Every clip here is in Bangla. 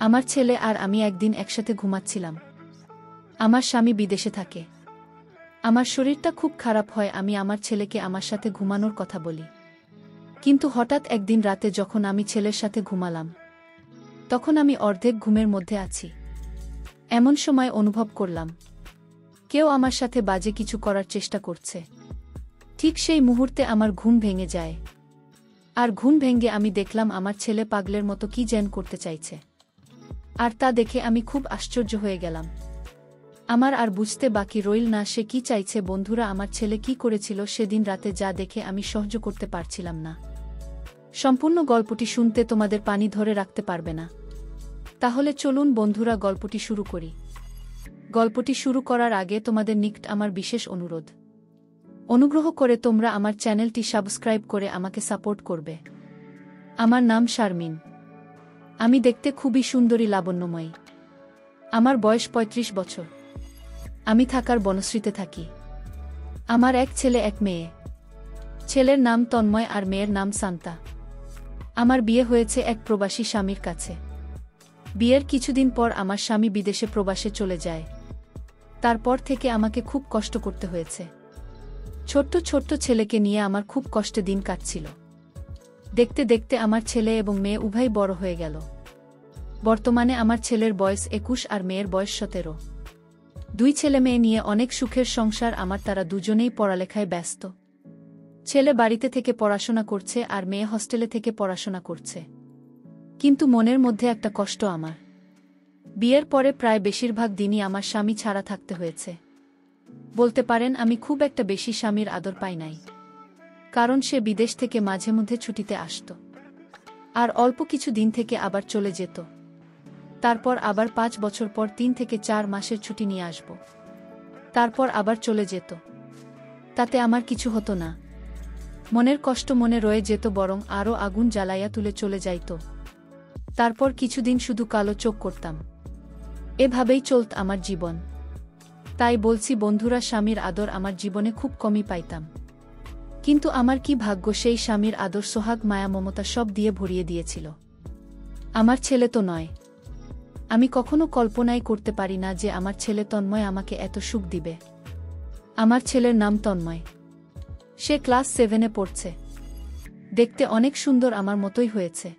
আমার ছেলে আর আমি একদিন একসাথে ঘুমাচ্ছিলাম। আমার স্বামী বিদেশে থাকে। আমার শরীরটা খুব খারাপ হয়, আমি আমার ছেলেকে আমার সাথে ঘুমানোর কথা বলি। কিন্তু হঠাৎ একদিন রাতে যখন আমি ছেলের সাথে ঘুমালাম, তখন আমি অর্ধেক ঘুমের মধ্যে আছি। এমন সময় অনুভব করলাম কেউ আমার সাথে বাজে কিছু করার চেষ্টা করছে। ঠিক সেই মুহূর্তে আমার ঘুম ভেঙে যায়। আর ঘুম ভেঙে আমি দেখলাম আমার ছেলে পাগলের মতো কি যেন করতে চাইছে। আর তা দেখে আমি খুব আশ্চর্য হয়ে গেলাম। আমার আর বুঝতে বাকি রইল না সে কি চাইছে। বন্ধুরা, আমার ছেলে কি করেছিল সেদিন রাতে যা দেখে আমি সহ্য করতে পারছিলাম না। সম্পূর্ণ গল্পটি শুনতে তোমাদের পানি ধরে রাখতে পারবে না। তাহলে চলুন বন্ধুরা, গল্পটি শুরু করি। গল্পটি শুরু করার আগে তোমাদের নিকট আমার বিশেষ অনুরোধ, অনুগ্রহ করে তোমরা আমার চ্যানেলটি সাবস্ক্রাইব করে আমাকে সাপোর্ট করবে। আমার নাম শারমিন। আমি দেখতে খুবই সুন্দরী, লাবণ্যময়ী। আমার বয়স ৩৫ বছর। আমি থাকার বনশ্রীতে থাকি। আমার এক ছেলে এক মেয়ে। ছেলের নাম তন্ময় আর মেয়ের নাম সান্তা। আমার বিয়ে হয়েছে এক প্রবাসী স্বামীর কাছে। বিয়ের কিছুদিন পর আমার স্বামী বিদেশে প্রবাসে চলে যায়। তারপর থেকে আমাকে খুব কষ্ট করতে হয়েছে। ছোট্ট ছোট্ট ছেলেকে নিয়ে আমার খুব কষ্টে দিন কাটছিল। দেখতে দেখতে আমার ছেলে এবং মেয়ে উভয় বড় হয়ে গেল। বর্তমানে আমার ছেলের বয়স ২১ আর মেয়ের বয়স ১৭। দুই ছেলে মেয়ে নিয়ে অনেক সুখের সংসার আমার। তারা দুজনেই পড়ালেখায় ব্যস্ত। ছেলে বাড়িতে থেকে পড়াশোনা করছে আর মেয়ে হস্টেলে থেকে পড়াশোনা করছে। কিন্তু মনের মধ্যে একটা কষ্ট আমার। বিয়ের পরে প্রায় বেশিরভাগ দিনই আমার স্বামী ছাড়া থাকতে হয়েছে। বলতে পারেন আমি খুব একটা বেশি স্বামীর আদর পাই নাই। কারণ সে বিদেশ থেকে মাঝে মধ্যে ছুটিতে আসত, আর অল্প কিছু দিন থেকে আবার চলে যেত। তারপর আবার ৫ বছর পর ৩ থেকে ৪ মাসের ছুটি নিয়ে আসব। তারপর আবার চলে যেত। তাতে আমার কিছু হতো না। মনের কষ্ট মনে রয়ে যেত, বরং আরও আগুন জ্বালাইয়া তুলে চলে যাইত। তারপর কিছুদিন শুধু কালো চোখ করতাম। এভাবেই চলত আমার জীবন। তাই বলছি বন্ধুরা, স্বামীর আদর আমার জীবনে খুব কমই পাইতাম। কিন্তু আমার কি ভাগ্য, সেই স্বামীর আদর, সোহাগ, মায়া, মমতা সব দিয়ে ভরিয়ে দিয়েছিল। আমার ছেলে তো নয়। আমি কখনো কল্পনাই করতে পারি না যে আমার ছেলে তন্ময় আমাকে এত সুখ দিবে। আমার ছেলের নাম তন্ময়। সে ক্লাস 7-এ পড়ছে। দেখতে অনেক সুন্দর, আমার মতোই হয়েছে।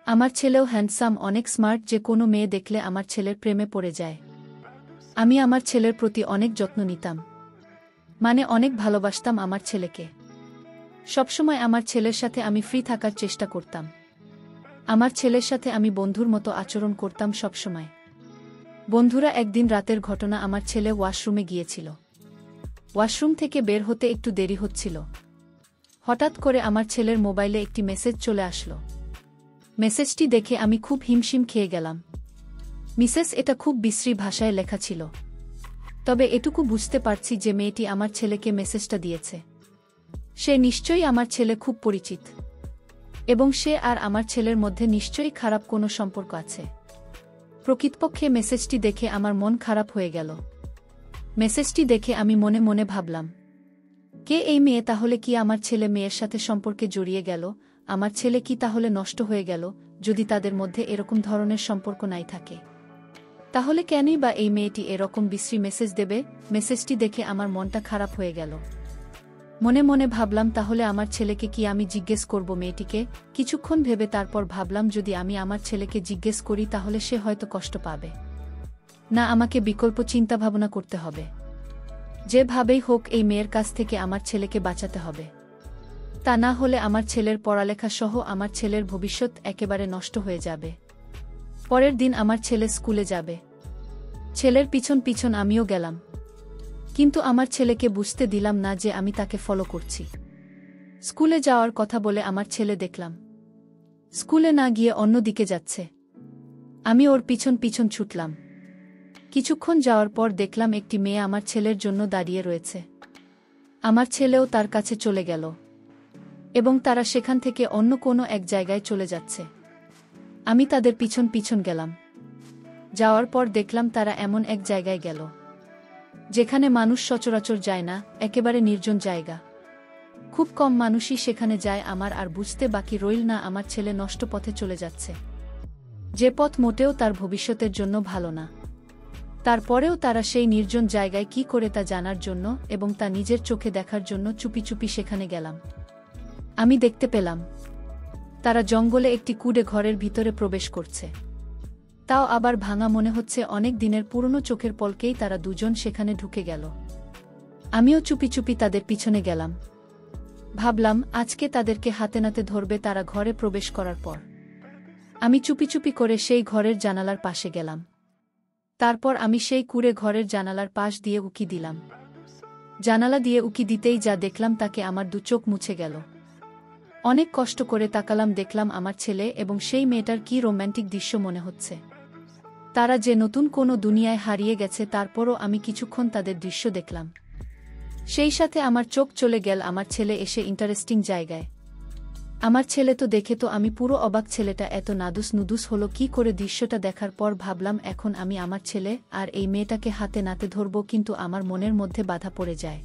আমার ছেলেও হ্যান্ডসাম, অনেক স্মার্ট, যে কোনো মেয়ে দেখলে আমার ছেলের প্রেমে পড়ে যায়। আমি আমার ছেলের প্রতি অনেক যত্ন নিতাম, মানে অনেক ভালোবাসতাম আমার ছেলেকে। সবসময় আমার ছেলের সাথে আমি ফ্রি থাকার চেষ্টা করতাম। আমার ছেলের সাথে আমি বন্ধুর মতো আচরণ করতাম সবসময়। বন্ধুরা, একদিন রাতের ঘটনা। আমার ছেলে ওয়াশরুমে গিয়েছিল। ওয়াশরুম থেকে বের হতে একটু দেরি হচ্ছিল। হঠাৎ করে আমার ছেলের মোবাইলে একটি মেসেজ চলে আসলো। মেসেজটি দেখে আমি খুব হিমশিম খেয়ে গেলাম। এটা খুব বিশ্রী ভাষায় লেখা ছিল। তবে এটুকু বুঝতে পারছি যে মেয়েটি আমার ছেলেকে মেসেজটা দিয়েছে। সে নিশ্চয়ই আমার ছেলে খুব পরিচিত, এবং সে আর আমার ছেলের মধ্যে নিশ্চয়ই খারাপ কোনো সম্পর্ক আছে। প্রকৃতপক্ষে মেসেজটি দেখে আমার মন খারাপ হয়ে গেল। মেসেজটি দেখে আমি মনে মনে ভাবলাম, কে এই মেয়ে? তাহলে কি আমার ছেলে মেয়ের সাথে সম্পর্কে জড়িয়ে গেল? আমার ছেলে কি তাহলে নষ্ট হয়ে গেল? যদি তাদের মধ্যে এরকম ধরনের সম্পর্ক নাই থাকে, তাহলে কেনই বা এই মেয়েটি এরকম বিশ্রী মেসেজ দেবে? মেসেজটি দেখে আমার মনটা খারাপ হয়ে গেল। মনে মনে ভাবলাম, তাহলে আমার ছেলেকে কি আমি জিজ্ঞেস করব মেয়েটিকে? কিছুক্ষণ ভেবে তারপর ভাবলাম, যদি আমি আমার ছেলেকে জিজ্ঞেস করি তাহলে সে হয়তো কষ্ট পাবে। না, আমাকে বিকল্প চিন্তাভাবনা করতে হবে। যেভাবেই হোক এই মেয়ের কাছ থেকে আমার ছেলেকে বাঁচাতে হবে। তা না হলে আমার ছেলের পড়ালেখা সহ আমার ছেলের ভবিষ্যৎ একেবারে নষ্ট হয়ে যাবে। পরের দিন আমার ছেলে স্কুলে যাবে। ছেলের পিছন পিছন আমিও গেলাম। কিন্তু আমার ছেলেকে বুঝতে দিলাম না যে আমি তাকে ফলো করছি। স্কুলে যাওয়ার কথা বলে আমার ছেলে দেখলাম স্কুলে না গিয়ে অন্য দিকে যাচ্ছে। আমি ওর পিছন পিছন ছুটলাম। কিছুক্ষণ যাওয়ার পর দেখলাম একটি মেয়ে আমার ছেলের জন্য দাঁড়িয়ে রয়েছে। আমার ছেলেও তার কাছে চলে গেল, এবং তারা সেখান থেকে অন্য কোনো এক জায়গায় চলে যাচ্ছে। আমি তাদের পিছন পিছন গেলাম। যাওয়ার পর দেখলাম তারা এমন এক জায়গায় গেল যেখানে মানুষ সচরাচর যায় না, একেবারে নির্জন জায়গা। খুব কম মানুষই সেখানে যায়। আমার আর বুঝতে বাকি রইল না আমার ছেলে নষ্ট পথে চলে যাচ্ছে। যে পথ মোটেও তার ভবিষ্যতের জন্য ভালো না। তারপরেও তারা সেই নির্জন জায়গায় কি করে তা জানার জন্য এবং তা নিজের চোখে দেখার জন্য চুপি চুপি সেখানে গেলাম। আমি দেখতে পেলাম তারা জঙ্গলে একটি কুঁড়ে ঘরের ভিতরে প্রবেশ করছে। তাও আবার ভাঙা, মনে হচ্ছে অনেক দিনের পুরনো চোখের পলকেই তারা দুজন সেখানে ঢুকে গেল। আমিও চুপি চুপি তাদের পিছনে গেলাম। ভাবলাম আজকে তাদেরকে হাতে নাতে ধরবে তারা ঘরে প্রবেশ করার পর। আমি চুপি চুপি করে সেই ঘরের জানালার পাশে গেলাম। তারপর আমি সেই কুঁড়ে ঘরের জানালার পাশ দিয়ে উকি দিলাম। জানালা দিয়ে উকি দিতেই যা দেখলাম তাকে আমার দু চোখ মুছে গেল। অনেক কষ্ট করে তাকালাম, দেখলাম আমার ছেলে এবং সেই মেয়েটার কি রোম্যান্টিক দৃশ্য মনে হচ্ছে। তারা যে নতুন কোনো দুনিয়ায় হারিয়ে গেছে, তারপরও আমি কিছুক্ষণ তাদের দৃশ্য দেখলাম। সেই সাথে আমার চোখ চলে গেল আমার ছেলে এসে ইন্টারেস্টিং জায়গায়। আমার ছেলে তো দেখে তো আমি পুরো অবাক, ছেলেটা এত নাদুস নুদুস হলো কি করে। দৃশ্যটা দেখার পর ভাবলাম এখন আমি আমার ছেলে আর এই মেয়েটাকে হাতে নাতে ধরব, কিন্তু আমার মনের মধ্যে বাধা পড়ে যায়।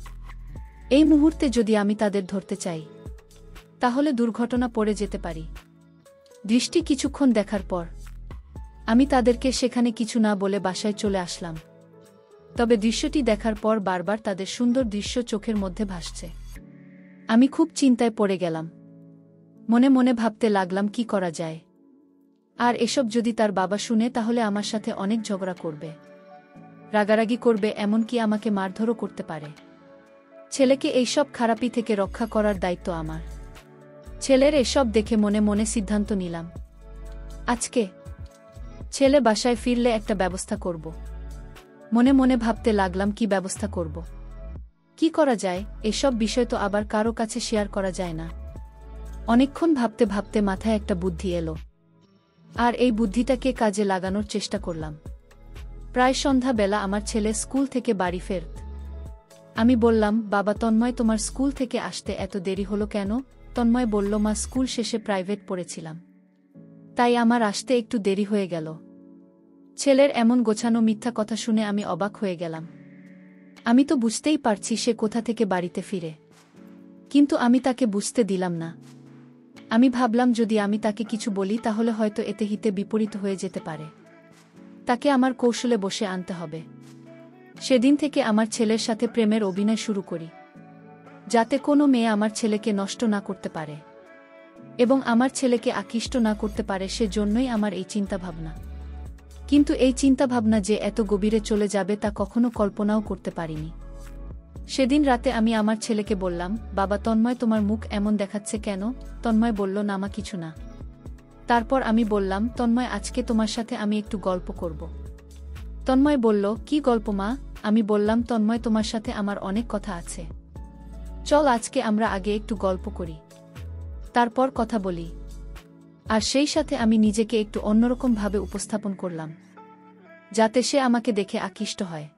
এই মুহূর্তে যদি আমি তাদের ধরতে চাই তাহলে দুর্ঘটনা পড়ে যেতে পারি। দৃষ্টি কিছুক্ষণ দেখার পর আমি তাদেরকে সেখানে কিছু না বলে বাসায় চলে আসলাম। তবে দৃশ্যটি দেখার পর বারবার তাদের সুন্দর দৃশ্য চোখের মধ্যে ভাসছে। আমি খুব চিন্তায় পড়ে গেলাম। মনে মনে ভাবতে লাগলাম কি করা যায়। আর এসব যদি তার বাবা শুনে তাহলে আমার সাথে অনেক ঝগড়া করবে, রাগারাগি করবে, এমনকি আমাকে মারধরও করতে পারে। ছেলেকে এইসব খারাপি থেকে রক্ষা করার দায়িত্ব আমার। ছেলের এসব দেখে মনে মনে সিদ্ধান্ত নিলাম আজকে ছেলে বাসায় ফিরলে একটা ব্যবস্থা করব। মনে মনে ভাবতে লাগলাম কি ব্যবস্থা করব, কি করা যায়। এসব বিষয় তো আবার কারো কাছে শেয়ার করা যায় না। অনেকক্ষণ ভাবতে ভাবতে মাথায় একটা বুদ্ধি এলো, আর এই বুদ্ধিটাকে কাজে লাগানোর চেষ্টা করলাম। প্রায় সন্ধ্যা বেলা আমার ছেলে স্কুল থেকে বাড়ি ফেরত। আমি বললাম, বাবা তন্ময়, তোমার স্কুল থেকে আসতে এত দেরি হলো কেন? তন্ময় বলল, মা, স্কুল শেষে প্রাইভেট পড়েছিলাম, তাই আমার আসতে একটু দেরি হয়ে গেল। ছেলের এমন গোছানো মিথ্যা কথা শুনে আমি অবাক হয়ে গেলাম। আমি তো বুঝতেই পারছি সে কোথা থেকে বাড়িতে ফিরে, কিন্তু আমি তাকে বুঝতে দিলাম না। আমি ভাবলাম যদি আমি তাকে কিছু বলি তাহলে হয়তো এতে হিতে বিপরীত হয়ে যেতে পারে। তাকে আমার কৌশলে বসে আনতে হবে। সেদিন থেকে আমার ছেলের সাথে প্রেমের অভিনয় শুরু করি, যাতে কোনো মেয়ে আমার ছেলেকে নষ্ট না করতে পারে এবং আমার ছেলেকে আকৃষ্ট না করতে পারে। সেজন্যই আমার এই চিন্তাভাবনা। কিন্তু এই চিন্তাভাবনা যে এত গভীরে চলে যাবে তা কখনো কল্পনাও করতে পারিনি। সেদিন রাতে আমি আমার ছেলেকে বললাম, বাবা তন্ময়, তোমার মুখ এমন দেখাচ্ছে কেন? তন্ময় বলল, না মা, কিছু না। তারপর আমি বললাম, তন্ময়, আজকে তোমার সাথে আমি একটু গল্প করব। তন্ময় বলল, কি গল্প মা? আমি বললাম, তন্ময়, তোমার সাথে আমার অনেক কথা আছে, চল আজকে আমরা আগে একটু গল্প করি, তারপর কথা বলি। আর সেই সাথে আমি নিজেকে একটু অন্যরকম ভাবে উপস্থাপন করলাম, যাতে সে আমাকে দেখে আকৃষ্ট হয়।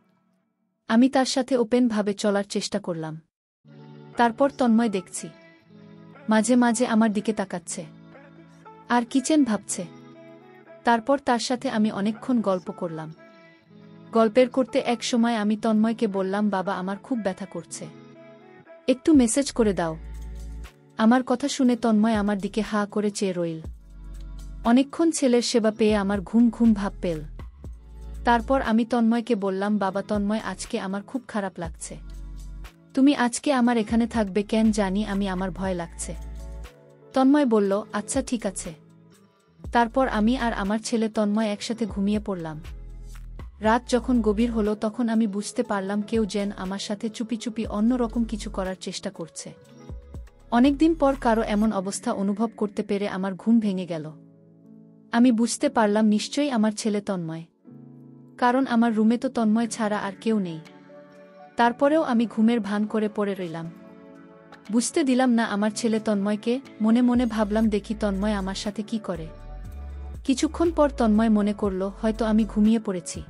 আমি তার সাথে ওপেন ভাবে চলার চেষ্টা করলাম। তারপর তন্ময় দেখছি মাঝে মাঝে আমার দিকে তাকাচ্ছে আর কিচেন ভাবছে। তারপর তার সাথে আমি অনেকক্ষণ গল্প করলাম। গল্পের করতে এক সময় আমি তন্ময়কে বললাম, বাবা, আমার খুব ব্যথা করছে, একটু মেসেজ করে দাও। আমার কথা শুনে তন্ময় আমার দিকে হা করে চেয়ে রইল। অনেকক্ষণ ছেলের সেবা পেয়ে আমার ঘুম ঘুম ভাব পেল। তারপর আমি তন্ময়কে বললাম, বাবা তন্ময়, আজকে আমার খুব খারাপ লাগছে। তুমি আজকে আমার এখানে থাকবে কেন জানি আমি, আমার ভয় লাগছে। তন্ময় বলল, আচ্ছা ঠিক আছে। তারপর আমি আর আমার ছেলে তন্ময় একসাথে ঘুমিয়ে পড়লাম। রাত যখন গভীর হলো তখন আমি বুঝতে পারলাম কেউ যেন আমার সাথে চুপি চুপি অন্যরকম কিছু করার চেষ্টা করছে। অনেকদিন পর কারো এমন অবস্থা অনুভব করতে পেরে আমার ঘুম ভেঙে গেল। আমি বুঝতে পারলাম নিশ্চয়ই আমার ছেলে তন্ময়, কারণ আমার রুমে তো তন্ময় ছাড়া আর কেউ নেই। তারপরেও আমি ঘুমের ভান করে পড়ে রইলাম, বুঝতে দিলাম না আমার ছেলে তন্ময়কে। মনে মনে ভাবলাম, দেখি তন্ময় আমার সাথে কি করে। কিছুক্ষণ পর তন্ময় মনে করল হয়তো আমি ঘুমিয়ে পড়েছি।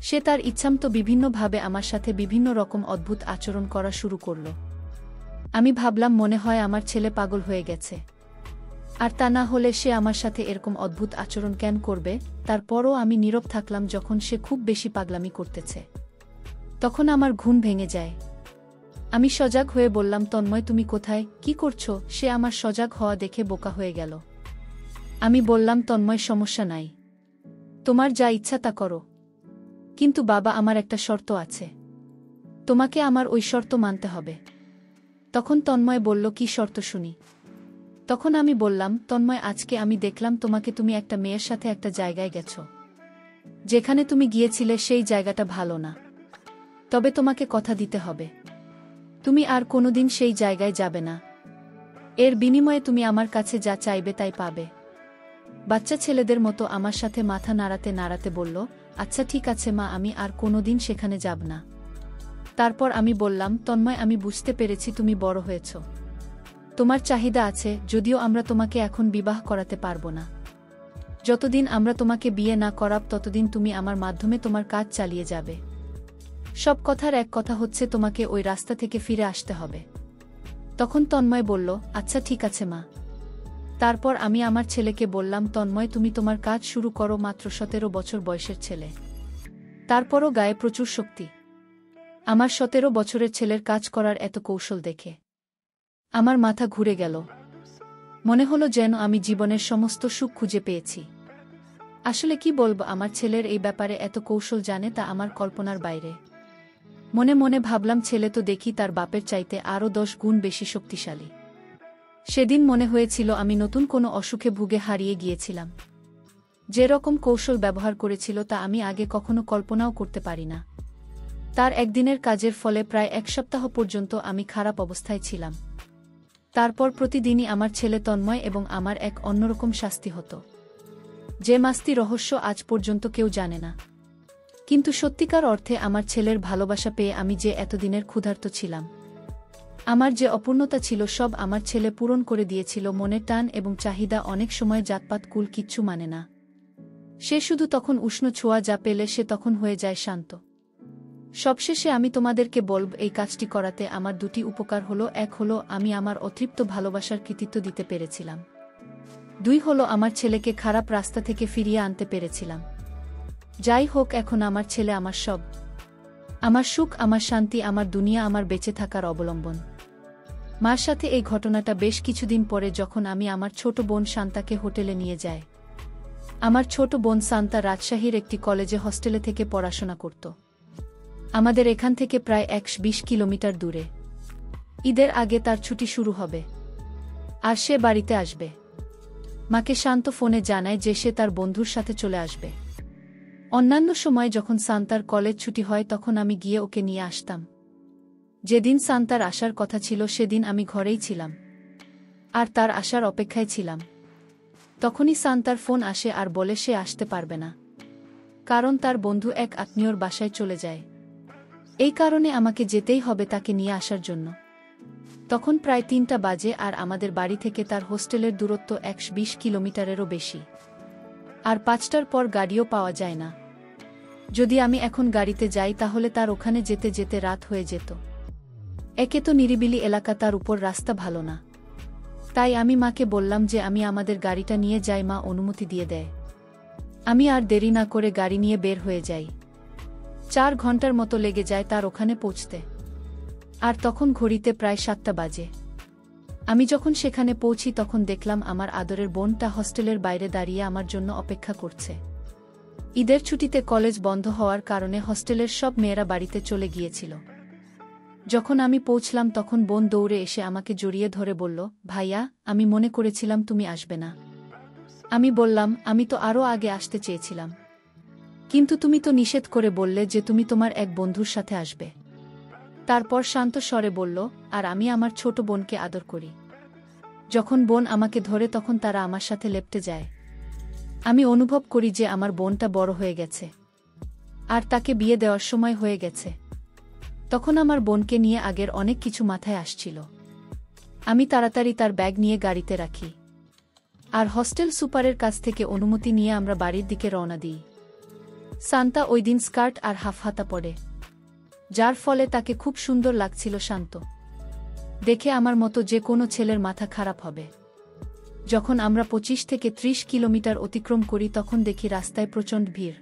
সে তার ইচ্ছামতো বিভিন্নভাবে আমার সাথে বিভিন্ন রকম অদ্ভুত আচরণ করা শুরু করল। আমি ভাবলাম মনে হয় আমার ছেলে পাগল হয়ে গেছে, আর তা না হলে সে আমার সাথে এরকম অদ্ভুত আচরণ কেন করবে। তারপরও আমি নীরব থাকলাম। যখন সে খুব বেশি পাগলামি করতেছে তখন আমার ঘুম ভেঙে যায়। আমি সজাগ হয়ে বললাম, তন্ময়, তুমি কোথায়, কি করছো? সে আমার সজাগ হওয়া দেখে বোকা হয়ে গেল। আমি বললাম, তন্ময়, সমস্যা নাই, তোমার যা ইচ্ছা তা করো, কিন্তু বাবা, আমার একটা শর্ত আছে, তোমাকে আমার ওই শর্ত মানতে হবে। তখন তন্ময় বলল, কি শর্ত শুনি? তখন আমি বললাম, তন্ময়, আজকে আমি দেখলাম তোমাকে, তুমি একটা মেয়ের সাথে একটা জায়গায় গেছ, যেখানে তুমি গিয়েছিলে সেই জায়গাটা ভালো না, তবে তোমাকে কথা দিতে হবে, তুমি আর কোনোদিন সেই জায়গায় যাবে না, এর বিনিময়ে তুমি আমার কাছে যা চাইবে তাই পাবে। বাচ্চা ছেলেদের মতো আমার সাথে মাথা নাড়াতে নাড়াতে বলল, আচ্ছা ঠিক আছে মা, আমি আর কোনোদিন সেখানে যাব না। তারপর আমি বললাম, তন্ময়, আমি বুঝতে পেরেছি তুমি বড় হয়েছ, তোমার চাহিদা আছে, যদিও আমরা তোমাকে এখন বিবাহ করাতে পারব না। যতদিন আমরা তোমাকে বিয়ে না করাব ততদিন তুমি আমার মাধ্যমে তোমার কাজ চালিয়ে যাবে। সব কথার এক কথা হচ্ছে, তোমাকে ওই রাস্তা থেকে ফিরে আসতে হবে। তখন তন্ময় বলল, আচ্ছা ঠিক আছে মা। তারপর আমি আমার ছেলেকে বললাম, তন্ময়, তুমি তোমার কাজ শুরু করো, মাত্র 17 বছর বয়সের ছেলে, তারপরও গায়ে প্রচুর শক্তি। আমার 17 বছরের ছেলের কাজ করার এত কৌশল দেখে আমার মাথা ঘুরে গেল, মনে হলো যেন আমি জীবনের সমস্ত সুখ খুঁজে পেয়েছি। আসলে কি বলবো, আমার ছেলের এই ব্যাপারে এত কৌশল জানে তা আমার কল্পনার বাইরে। মনে মনে ভাবলাম, ছেলে তো দেখি তার বাপের চাইতে আরও 10 গুণ বেশি শক্তিশালী। সেদিন মনে হয়েছিল আমি নতুন কোনো অসুখে ভুগে হারিয়ে গিয়েছিলাম। যে রকম কৌশল ব্যবহার করেছিল তা আমি আগে কখনো কল্পনাও করতে পারি না। তার একদিনের কাজের ফলে প্রায় 1 সপ্তাহ পর্যন্ত আমি খারাপ অবস্থায় ছিলাম। তারপর প্রতিদিনই আমার ছেলে তন্ময় এবং আমার এক অন্যরকম শাস্তি হতো, যে মাস্তি রহস্য আজ পর্যন্ত কেউ জানে না। কিন্তু সত্যিকার অর্থে আমার ছেলের ভালোবাসা পেয়ে আমি যে এতদিনের ক্ষুধার্ত ছিলাম, আমার যে অপূর্ণতা ছিল, সব আমার ছেলে পূরণ করে দিয়েছিল। মনের টান এবং চাহিদা অনেক সময় জাতপাত কুল কিচ্ছু মানে না। সে শুধু তখন উষ্ণ ছোঁয়া যা পেলে সে তখন হয়ে যায় শান্ত। সবশেষে আমি তোমাদেরকে বলব, এই কাজটি করাতে আমার 2টি উপকার হলো। 1 হলো আমি আমার অতৃপ্ত ভালোবাসার কৃতিত্ব দিতে পেরেছিলাম। 2 হলো আমার ছেলেকে খারাপ রাস্তা থেকে ফিরিয়ে আনতে পেরেছিলাম। যাই হোক, এখন আমার ছেলে আমার সব, আমার সুখ, আমার শান্তি, আমার দুনিয়া, আমার বেঁচে থাকার অবলম্বন। মার সাথে এই ঘটনাটা বেশ কিছুদিন পরে, যখন আমি আমার ছোট বোন শান্তাকে হোটেলে নিয়ে যাই। আমার ছোট বোন শান্তা রাজশাহীর একটি কলেজে হস্টেলে থেকে পড়াশোনা করত, আমাদের এখান থেকে প্রায় 120 কিলোমিটার দূরে। ঈদের আগে তার ছুটি শুরু হবে আর সে বাড়িতে আসবে। মাকে শান্ত ফোনে জানায় যে সে তার বন্ধুর সাথে চলে আসবে। অন্যান্য সময় যখন শান্তার কলেজ ছুটি হয় তখন আমি গিয়ে ওকে নিয়ে আসতাম। যেদিন শান্তার আসার কথা ছিল সেদিন আমি ঘরেই ছিলাম আর তার আসার অপেক্ষায় ছিলাম। তখনই শান্তার ফোন আসে আর বলে সে আসতে পারবে না, কারণ তার বন্ধু এক আত্মীয়র বাসায় চলে যায়। এই কারণে আমাকে যেতেই হবে তাকে নিয়ে আসার জন্য। তখন প্রায় 3টা বাজে আর আমাদের বাড়ি থেকে তার হোস্টেলের দূরত্ব 120 কিলোমিটারেরও বেশি। আর 5টার পর গাড়িও পাওয়া যায় না। যদি আমি এখন গাড়িতে যাই তাহলে তার ওখানে যেতে যেতে রাত হয়ে যেত। একে তো নিরিবিলি এলাকা, তার উপর রাস্তা ভালো না। তাই আমি মাকে বললাম যে আমি আমাদের গাড়িটা নিয়ে যাই। মা অনুমতি দিয়ে দেয়। আমি আর দেরি না করে গাড়ি নিয়ে বের হয়ে যাই। 4 ঘন্টার মতো লেগে যায় তার ওখানে পৌঁছতে। আর তখন ঘড়িতে প্রায় 7টা বাজে। আমি যখন সেখানে পৌঁছি তখন দেখলাম আমার আদরের বোনটা হস্টেলের বাইরে দাঁড়িয়ে আমার জন্য অপেক্ষা করছে। ঈদের ছুটিতে কলেজ বন্ধ হওয়ার কারণে হস্টেলের সব মেয়েরা বাড়িতে চলে গিয়েছিল। যখন আমি পৌঁছলাম তখন বোন দৌড়ে এসে আমাকে জড়িয়ে ধরে বলল, ভাইয়া, আমি মনে করেছিলাম তুমি আসবে না। আমি বললাম, আমি তো আরও আগে আসতে চেয়েছিলাম, কিন্তু তুমি তো নিষেধ করে বললে যে তুমি তোমার এক বন্ধুর সাথে আসবে। তারপর শান্ত স্বরে বলল, আর আমি আমার ছোট বোনকে আদর করি। যখন বোন আমাকে ধরে তখন তারা আমার সাথে লেপ্টে যায়। আমি অনুভব করি যে আমার বোনটা বড় হয়ে গেছে আর তাকে বিয়ে দেওয়ার সময় হয়ে গেছে। তখন আমার বোনকে নিয়ে আগের অনেক কিছু মাথায় আসছিল। আমি তাড়াতাড়ি তার ব্যাগ নিয়ে গাড়িতে রাখি আর হস্টেল সুপারের কাছ থেকে অনুমতি নিয়ে আমরা বাড়ির দিকে রওনা দিই। শান্তা ওই দিন স্কার্ট আর হাফ হাতা পরে, যার ফলে তাকে খুব সুন্দর লাগছিল। শান্ত দেখে আমার মতো যে কোনো ছেলের মাথা খারাপ হবে। যখন আমরা 25 থেকে 30 কিলোমিটার অতিক্রম করি তখন দেখি রাস্তায় প্রচণ্ড ভিড়।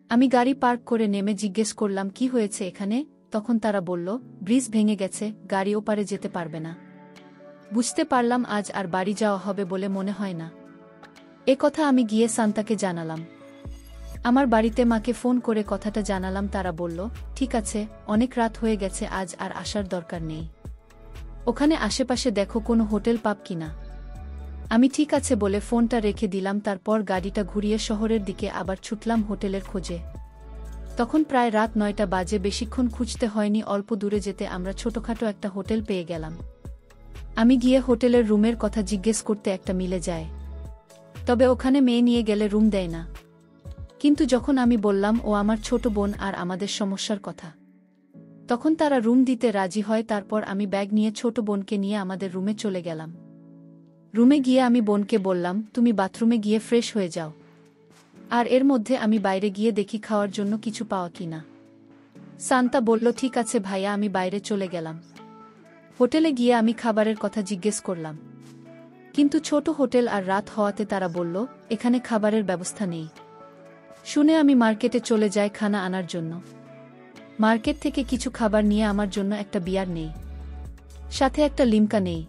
আমি গাড়ি পার্ক করে নেমে জিজ্ঞেস করলাম, কি হয়েছে এখানে? তখন তারা বলল, ব্রিজ ভেঙে গেছে, গাড়ি ওপারে যেতে পারবে না। বুঝতে পারলাম আজ আর বাড়ি যাওয়া হবে বলে মনে হয় না। এ কথা আমি গিয়ে সান্তাকে জানালাম। আমার বাড়িতে মাকে ফোন করে কথাটা জানালাম। তারা বলল, ঠিক আছে, অনেক রাত হয়ে গেছে, আজ আর আসার দরকার নেই। ওখানে আশেপাশে দেখো কোনো হোটেল পাব কিনা। আমি ঠিক আছে বলে ফোনটা রেখে দিলাম। তারপর গাড়িটা ঘুরিয়ে শহরের দিকে আবার ছুটলাম হোটেলের খোঁজে। তখন প্রায় রাত 9টা বাজে। বেশিক্ষণ খুঁজতে হয়নি, অল্প দূরে যেতে আমরা ছোটখাটো একটা হোটেল পেয়ে গেলাম। আমি গিয়ে হোটেলের রুমের কথা জিজ্ঞেস করতে একটা মিলে যায়, তবে ওখানে মেয়ে নিয়ে গেলে রুম দেয় না। কিন্তু যখন আমি বললাম ও আমার ছোট বোন আর আমাদের সমস্যার কথা, তখন তারা রুম দিতে রাজি হয়। তারপর আমি ব্যাগ নিয়ে ছোট বোনকে নিয়ে আমাদের রুমে চলে গেলাম। রুমে গিয়ে আমি বোনকে বললাম, তুমি বাথরুমে গিয়ে ফ্রেশ হয়ে যাও, আর এর মধ্যে আমি বাইরে গিয়ে দেখি খাওয়ার জন্য কিছু পাওয়া কিনা। সান্তা বলল, ঠিক আছে ভাইয়া। আমি বাইরে চলে গেলাম। হোটেলে গিয়ে আমি খাবারের কথা জিজ্ঞেস করলাম, কিন্তু ছোট হোটেল আর রাত হওয়াতে তারা বলল, এখানে খাবারের ব্যবস্থা নেই। শুনে আমি মার্কেটে চলে যাই খানা আনার জন্য। মার্কেট থেকে কিছু খাবার নিয়ে আমার জন্য একটা বিয়ার নেই, সাথে একটা লিমকা নেই।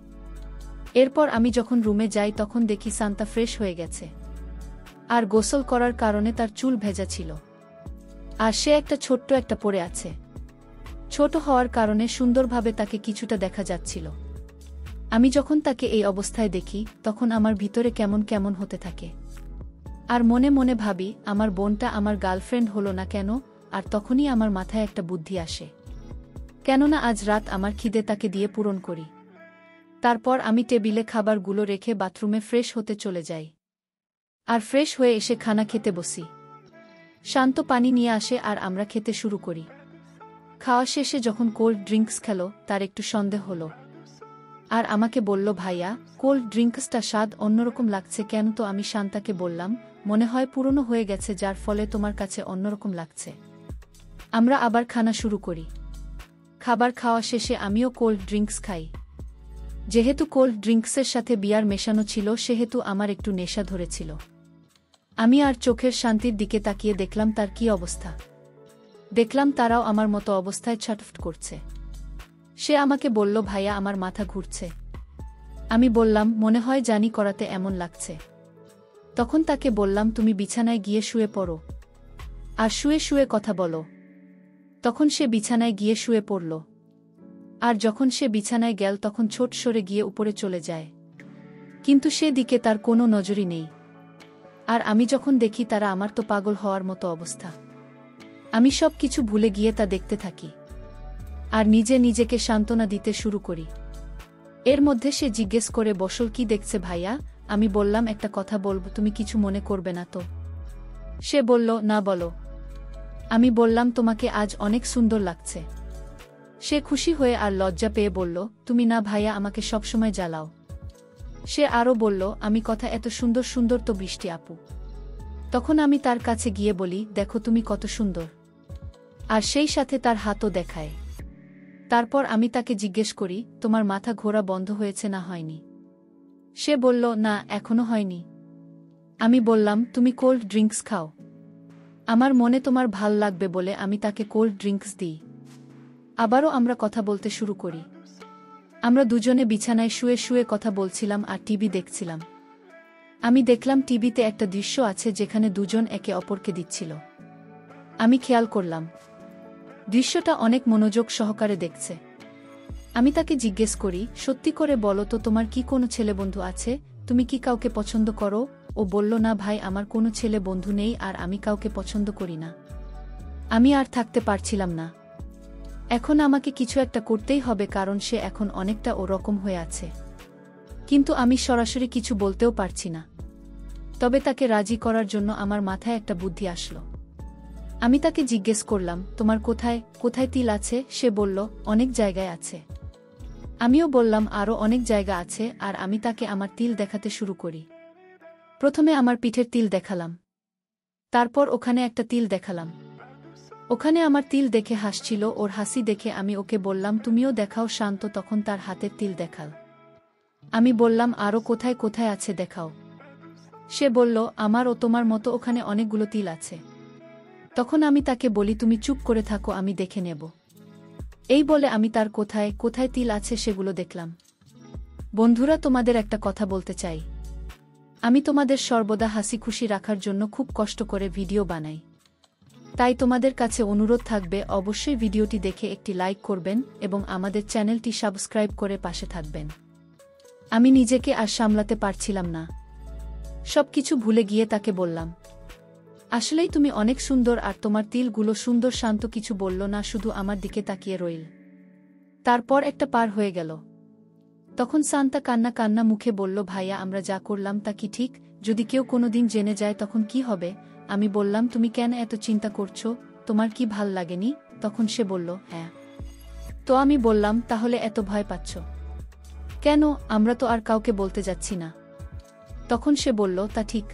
এরপর আমি যখন রুমে যাই তখন দেখি সান্তা ফ্রেশ হয়ে গেছে, আর গোসল করার কারণে তার চুল ভেজা ছিল, আর সে একটা ছোট্ট একটা পরে আছে। ছোট হওয়ার কারণে সুন্দরভাবে তাকে কিছুটা দেখা যাচ্ছিল। আমি যখন তাকে এই অবস্থায় দেখি তখন আমার ভিতরে কেমন কেমন হতে থাকে, আর মনে মনে ভাবি আমার বোনটা আমার গার্লফ্রেন্ড হলো না কেন। আর তখনই আমার মাথায় একটা বুদ্ধি আসে, কেননা আজ রাত আমার খিদে তাকে দিয়ে পূরণ করি। তারপর আমি টেবিলে খাবারগুলো রেখে বাথরুমে ফ্রেশ হতে চলে যাই, আর ফ্রেশ হয়ে এসে খানা খেতে বসি। শান্ত পানি নিয়ে আসে আর আমরা খেতে শুরু করি। খাওয়া শেষে যখন কোল্ড ড্রিঙ্কস খেলো তার একটু সন্দেহ হলো, আর আমাকে বলল, ভাইয়া কোল্ড ড্রিঙ্কসটা স্বাদ অন্যরকম লাগছে কেন। তো আমি শান্তাকে বললাম, মনে হয় পুরনো হয়ে গেছে, যার ফলে তোমার কাছে অন্যরকম লাগছে। আমরা আবার খানা শুরু করি। খাবার খাওয়া শেষে আমিও কোল্ড ড্রিঙ্কস খাই। যেহেতু কোল্ড ড্রিঙ্কসের সাথে বিয়ার মেশানো ছিল সেহেতু আমার একটু নেশা ধরেছিল। আমি আর চোখের শান্তির দিকে তাকিয়ে দেখলাম তার কি অবস্থা। দেখলাম তারাও আমার মতো অবস্থায় ছটফট করছে। সে আমাকে বলল, ভাইয়া আমার মাথা ঘুরছে। আমি বললাম, মনে হয় জানি করাতে এমন লাগছে। তখন তাকে বললাম, তুমি বিছানায় গিয়ে শুয়ে পড়ো, আর শুয়ে শুয়ে কথা বলো। তখন সে বিছানায় গিয়ে শুয়ে পড়ল, আর যখন সে বিছানায় গেল তখন ছোট সরে গিয়ে উপরে চলে যায়, কিন্তু সে দিকে তার কোনো নজরই নেই। আর আমি যখন দেখি তারা, আমার তো পাগল হওয়ার মতো অবস্থা। আমি সব কিছু ভুলে গিয়ে তা দেখতে থাকি, আর নিজে নিজেকে সান্ত্বনা দিতে শুরু করি। এর মধ্যে সে জিজ্ঞেস করে, বসল কি দেখছে ভাইয়া? আমি বললাম, একটা কথা বলবো, তুমি কিছু মনে করবে না তো? সে বলল, না বলো। আমি বললাম, তোমাকে আজ অনেক সুন্দর লাগছে। সে খুশি হয়ে আর লজ্জা পেয়ে বলল, তুমি না ভাইয়া আমাকে সবসময় জ্বালাও। সে আরও বলল, আমি কথা এত সুন্দর সুন্দর তো বৃষ্টি আপু। তখন আমি তার কাছে গিয়ে বলি, দেখো তুমি কত সুন্দর, আর সেই সাথে তার হাতও দেখায়। তারপর আমি তাকে জিজ্ঞেস করি, তোমার মাথা ঘোরা বন্ধ হয়েছে না হয়নি? সে বলল, না এখনো হয়নি। আমি বললাম, তুমি কোল্ড ড্রিঙ্কস খাও। আমার মনে তোমার ভাল লাগবে বলে আমি তাকে কোল্ড ড্রিঙ্কস দিই। আবারও আমরা কথা বলতে শুরু করি। আমরা দুজনে বিছানায় শুয়ে শুয়ে কথা বলছিলাম আর টিভি দেখছিলাম। আমি দেখলাম টিভিতে একটা দৃশ্য আছে যেখানে দুজন একে অপরকে দিচ্ছিল। আমি খেয়াল করলাম দৃশ্যটা অনেক মনোযোগ সহকারে দেখছে। আমি তাকে জিজ্ঞেস করি, সত্যি করে বলো তো, তোমার কি কোনো ছেলে বন্ধু আছে? তুমি কি কাউকে পছন্দ করো? ও বলল, না ভাই, আমার কোনো ছেলে বন্ধু নেই আর আমি কাউকে পছন্দ করি না। আমি আর থাকতে পারছিলাম না। এখন আমাকে কিছু একটা করতেই হবে, কারণ সে এখন অনেকটা ওরকম হয়ে আছে। কিন্তু আমি সরাসরি কিছু বলতেও পারছি না। তবে তাকে রাজি করার জন্য আমার মাথায় একটা বুদ্ধি আসলো। আমি তাকে জিজ্ঞেস করলাম, তোমার কোথায় কোথায় তিল আছে? সে বলল, অনেক জায়গায় আছে। আমিও বললাম, আরও অনেক জায়গা আছে, আর আমি তাকে আমার তিল দেখাতে শুরু করি। প্রথমে আমার পিঠের তিল দেখালাম, তারপর ওখানে একটা তিল দেখালাম। ওখানে আমার তিল দেখে হাসছিল। ওর হাসি দেখে আমি ওকে বললাম, তুমিও দেখাও। শান্ত তখন তার হাতের তিল দেখাল। আমি বললাম, আরও কোথায় কোথায় আছে দেখাও। সে বলল, আমার ও তোমার মতো ওখানে অনেকগুলো তিল আছে। তখন আমি তাকে বলি, তুমি চুপ করে থাকো, আমি দেখে নেব। এই বলে আমি তার কোথায় কোথায় তিল আছে সেগুলো দেখলাম। বন্ধুরা, তোমাদের একটা কথা বলতে চাই। আমি তোমাদের সর্বদা হাসি খুশি রাখার জন্য খুব কষ্ট করে ভিডিও বানাই। তাই তোমাদের কাছে অনুরোধ থাকবে অবশ্যই ভিডিওটি দেখে একটি লাইক করবেন এবং আমাদের চ্যানেলটি সাবস্ক্রাইব করে পাশে থাকবেন। আমি নিজেকে আর সামলাতে পারছিলাম না। সবকিছু ভুলে গিয়ে তাকে বললাম, আসলেই তুমি অনেক সুন্দর আর তোমার তিলগুলো সুন্দর। শান্ত কিছু বলল না, শুধু আমার দিকে তাকিয়ে রইল। তারপর একটা পার হয়ে গেল। তখন সান্তা কান্না কান্না মুখে বলল, ভাইয়া আমরা যা করলাম তা কি ঠিক? যদি কেউ কোনোদিন জেনে যায় তখন কি হবে? আমি বললাম, তুমি কেন এত চিন্তা করছো? তোমার কি ভাল লাগেনি? তখন সে বলল, হ্যাঁ। তো আমি বললাম, তাহলে এত ভয় পাচ্ছ কেন? আমরা তো আর কাউকে বলতে যাচ্ছি না। তখন সে বলল, তা ঠিক।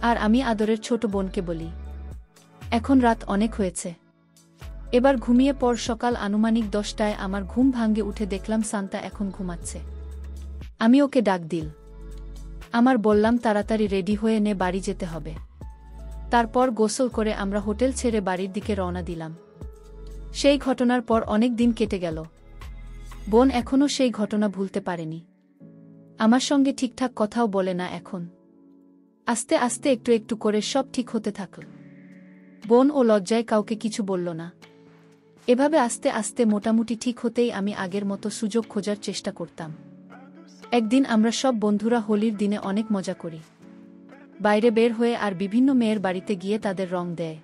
আর আমি আদরের ছোট বোনকে বলি। এখন রাত অনেক হয়েছে, এবার ঘুমিয়ে পর। সকাল আনুমানিক 10টায় আমার ঘুম ভাঙ্গে উঠে দেখলাম সান্তা এখন ঘুমাচ্ছে। আমি ওকে ডাক দিল। আমার বললাম, তাড়াতাড়ি রেডি হয়ে নে, বাড়ি যেতে হবে। তারপর গোসল করে আমরা হোটেল ছেড়ে বাড়ির দিকে রওনা দিলাম। সেই ঘটনার পর অনেক দিন কেটে গেল। বোন এখনও সেই ঘটনা ভুলতে পারেনি। আমার সঙ্গে ঠিকঠাক কথাও বলে না এখন। আস্তে আস্তে একটু একটু করে সব ঠিক হতে থাকল। বোন ও লজ্জায় কাউকে কিছু বলল না। এভাবে আস্তে আস্তে মোটামুটি ঠিক হতেই আমি আগের মতো সুযোগ খোঁজার চেষ্টা করতাম। একদিন আমরা সব বন্ধুরা হোলির দিনে অনেক মজা করি। বাইরে বের হয়ে আর বিভিন্ন মেয়ের বাড়িতে গিয়ে তাদের রং দেয়।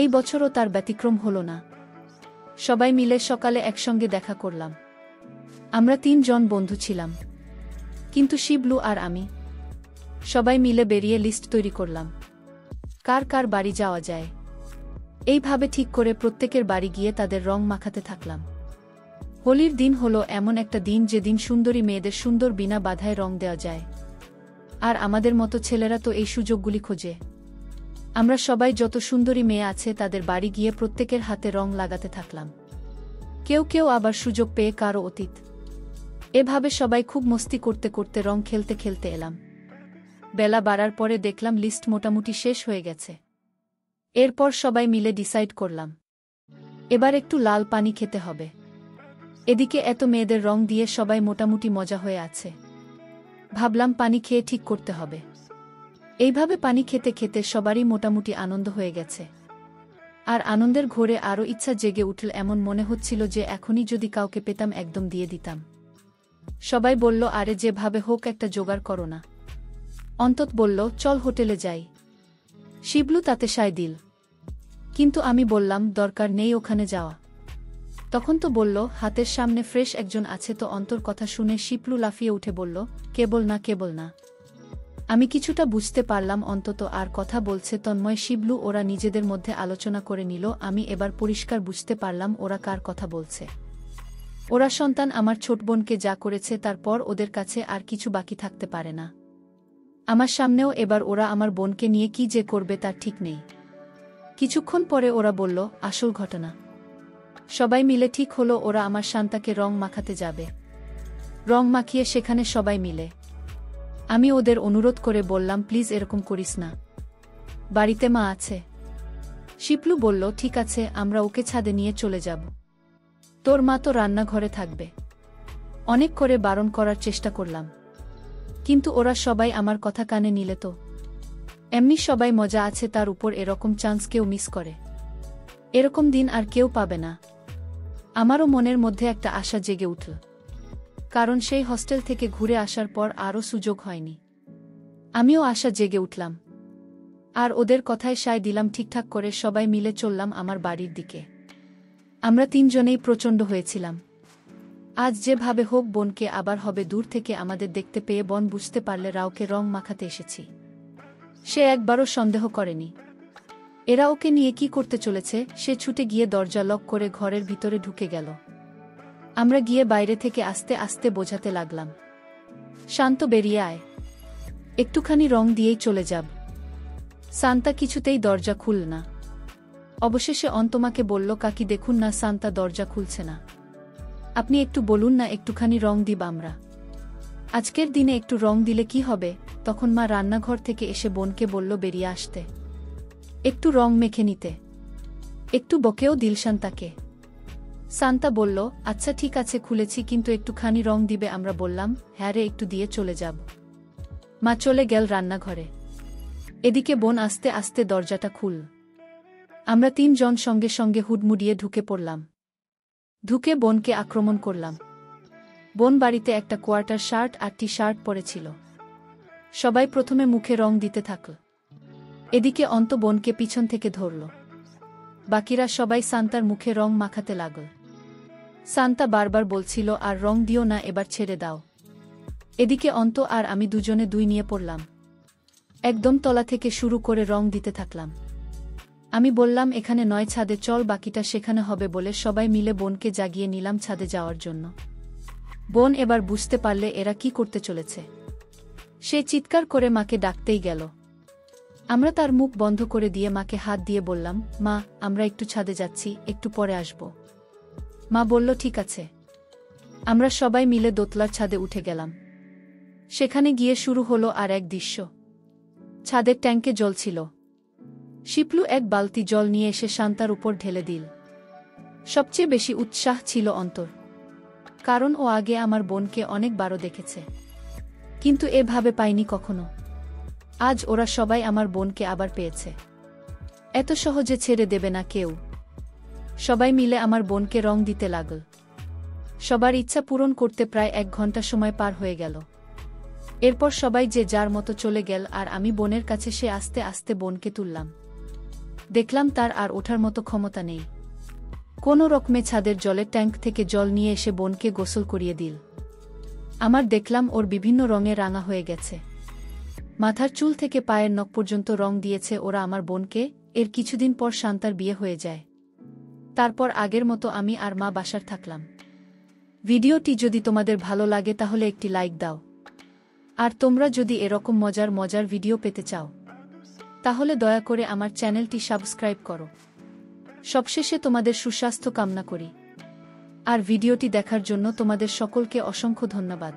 এই বছরও তার ব্যতিক্রম হল না। সবাই মিলে সকালে একসঙ্গে দেখা করলাম। আমরা 3 জন বন্ধু ছিলাম, কিন্তু শিবলু আর আমি। সবাই মিলে বেরিয়ে লিস্ট তৈরি করলাম, কার কার বাড়ি যাওয়া যায়। এইভাবে ঠিক করে প্রত্যেকের বাড়ি গিয়ে তাদের রং মাখাতে থাকলাম। হোলির দিন হলো এমন একটা দিন যেদিন সুন্দরী মেয়েদের সুন্দর বিনা বাধায় রং দেওয়া যায়। আর আমাদের মতো ছেলেরা তো এই সুযোগগুলি খোঁজে। আমরা সবাই যত সুন্দরী মেয়ে আছে তাদের বাড়ি গিয়ে প্রত্যেকের হাতে রং লাগাতে থাকলাম। কেউ কেউ আবার সুযোগ পেয়ে কারো অতীত। এভাবে সবাই খুব মস্তি করতে করতে রং খেলতে খেলতে এলাম। বেলা বাড়ার পরে দেখলাম লিস্ট মোটামুটি শেষ হয়ে গেছে। এরপর সবাই মিলে ডিসাইড করলাম, এবার একটু লাল পানি খেতে হবে। এদিকে এত মেয়েদের রং দিয়ে সবাই মোটামুটি মজা হয়ে আছে। ভাবলাম পানি খেয়ে ঠিক করতে হবে। এইভাবে পানি খেতে খেতে সবারই মোটামুটি আনন্দ হয়ে গেছে। আর আনন্দের ঘোরে আরও ইচ্ছা জেগে উঠল। এমন মনে হচ্ছিল যে এখনই যদি কাউকে পেতাম একদম দিয়ে দিতাম। সবাই বলল, আরে যেভাবে হোক একটা জোগাড় করো না। অন্তত বলল, চল হোটেলে যাই। শিবলু তাতে সায় দিল, কিন্তু আমি বললাম, দরকার নেই ওখানে যাওয়া। তখন তো বলল, হাতের সামনে ফ্রেশ একজন আছে তো। অন্তর কথা শুনে শিবলু লাফিয়ে উঠে বলল, কেবল না কেবল না। আমি কিছুটা বুঝতে পারলাম অন্তত আর কথা বলছে তন্ময় শিবলু। ওরা নিজেদের মধ্যে আলোচনা করে নিল। আমি এবার পরিষ্কার বুঝতে পারলাম ওরা কার কথা বলছে। ওরা সন্তান আমার ছোট বোনকে যা করেছে তারপর ওদের কাছে আর কিছু বাকি থাকতে পারে না। আমার সামনেও এবার ওরা আমার বোনকে নিয়ে কি যে করবে তার ঠিক নেই। কিছুক্ষণ পরে ওরা বলল, আসল ঘটনা। সবাই মিলে ঠিক হলো ওরা আমার শান্তাকে রং মাখাতে যাবে। রং মাখিয়ে সেখানে সবাই মিলে। আমি ওদের অনুরোধ করে বললাম, প্লিজ এরকম করিস না, বাড়িতে মা আছে। শিবলু বলল, ঠিক আছে, আমরা ওকে ছাদে নিয়ে চলে যাব। তোর মা তো রান্নাঘরে থাকবে। অনেক করে বারণ করার চেষ্টা করলাম, কিন্তু ওরা সবাই আমার কথা কানে নিলে তো। এমনি সবাই মজা আছে, তার উপর এরকম চান্স কেউ মিস করে। এরকম দিন আর কেউ পাবে না। আমারও মনের মধ্যে একটা আশা জেগে উঠল, কারণ সেই হস্টেল থেকে ঘুরে আসার পর আরও সুযোগ হয়নি। আমিও আশা জেগে উঠলাম আর ওদের কথায় সায় দিলাম। ঠিকঠাক করে সবাই মিলে চললাম আমার বাড়ির দিকে। আমরা 3 জনেই প্রচণ্ড হয়েছিলাম। আজ যেভাবে হোক বোনকে আবার হবে। দূর থেকে আমাদের দেখতে পেয়ে বোন বুঝতে পারলে রাওকে রং মাখাতে এসেছি। সে একবারও সন্দেহ করেনি এরা ওকে নিয়ে কি করতে চলেছে। সে ছুটে গিয়ে দরজা লক করে ঘরের ভিতরে ঢুকে গেল। আমরা গিয়ে বাইরে থেকে আস্তে আস্তে বোঝাতে লাগলাম, শান্ত বেরিয়ে আয়, একটুখানি রং দিয়েই চলে যাব। সান্তা কিছুতেই দরজা খুল না। অবশেষে অন্তমাকে বলল, কাকি দেখুন না, সান্তা দরজা খুলছে না। আপনি একটু বলুন না, একটুখানি রং দিব আমরা। আজকের দিনে একটু রং দিলে কি হবে? তখন মা রান্নাঘর থেকে এসে বোনকে বলল বেরিয়ে আসতে, একটু রং মেখে নিতে। একটু বকেও দিল শান্তাকে। সান্তা বলল, আচ্ছা ঠিক আছে খুলেছি, কিন্তু একটুখানি রং দিবে? আমরা বললাম, হ্যাঁ রে, একটু দিয়ে চলে যাব। মা চলে গেল রান্নাঘরে। এদিকে বোন আস্তে আস্তে দরজাটা খুল। আমরা তিনজন সঙ্গে সঙ্গে হুডমুড়িয়ে ঢুকে পড়লাম। ঢুকে বোনকে আক্রমণ করলাম। বোন বাড়িতে একটা কোয়ার্টার শার্ট আর টি শার্ট পরেছিল। সবাই প্রথমে মুখে রং দিতে থাকল। এদিকে অন্ত বোনকে পিছন থেকে ধরল। বাকিরা সবাই সান্তার মুখে রং মাখাতে লাগল। সান্তা বারবার বলছিল, আর রং দিও না, এবার ছেড়ে দাও। এদিকে অন্ত আর আমি দুজনে দুই নিয়ে পড়লাম। একদম তলা থেকে শুরু করে রং দিতে থাকলাম। আমি বললাম, এখানে নয়, ছাদে চল, বাকিটা সেখানে হবে বলে সবাই মিলে বোনকে জাগিয়ে নিলাম ছাদে যাওয়ার জন্য। বোন এবার বুঝতে পারলে এরা কি করতে চলেছে। সে চিৎকার করে মাকে ডাকতেই গেল। আমরা তার মুখ বন্ধ করে দিয়ে মাকে হাত দিয়ে বললাম, মা, আমরা একটু ছাদে যাচ্ছি, একটু পরে আসব। মা বলল, ঠিক আছে। আমরা সবাই মিলে দোতলার ছাদে উঠে গেলাম। সেখানে গিয়ে শুরু হলো আর এক দৃশ্য। ছাদের ট্যাঙ্কে জল ছিল। শিপলু এক বালতি জল নিয়ে এসে শান্তার উপর ঢেলে দিল। সবচেয়ে বেশি উৎসাহ ছিল অন্তর, কারণ ও আগে আমার বোনকে অনেকবারও দেখেছে, কিন্তু এভাবে পায়নি কখনো। আজ ওরা সবাই আমার বোনকে আবার পেয়েছে। এত সহজে ছেড়ে দেবে না কেউ। সবাই মিলে আমার বোনকে রং দিতে লাগল। সবার ইচ্ছা পূরণ করতে প্রায় 1 ঘন্টা সময় পার হয়ে গেল। এরপর সবাই যে যার মতো চলে গেল, আর আমি বোনের কাছে সে আস্তে আস্তে বোনকে তুললাম। দেখলাম তার আর ওঠার মতো ক্ষমতা নেই। কোনো রকমে ছাদের জলের ট্যাঙ্ক থেকে জল নিয়ে এসে বোনকে গোসল করিয়ে দিল। আমার দেখলাম ওর বিভিন্ন রঙে রাঙা হয়ে গেছে। মাথার চুল থেকে পায়ের নখ পর্যন্ত রং দিয়েছে ওরা আমার বোনকে। এর কিছুদিন পর শান্তার বিয়ে হয়ে যায়। তারপর আগের মতো আমি আর মা বাসার থাকলাম। ভিডিওটি যদি তোমাদের ভালো লাগে তাহলে একটি লাইক দাও। আর তোমরা যদি এরকম মজার মজার ভিডিও পেতে চাও তাহলে দয়া করে আমার চ্যানেলটি সাবস্ক্রাইব করো। সবশেষে তোমাদের সুস্বাস্থ্য কামনা করি। আর ভিডিওটি দেখার জন্য তোমাদের সকলকে অসংখ্য ধন্যবাদ।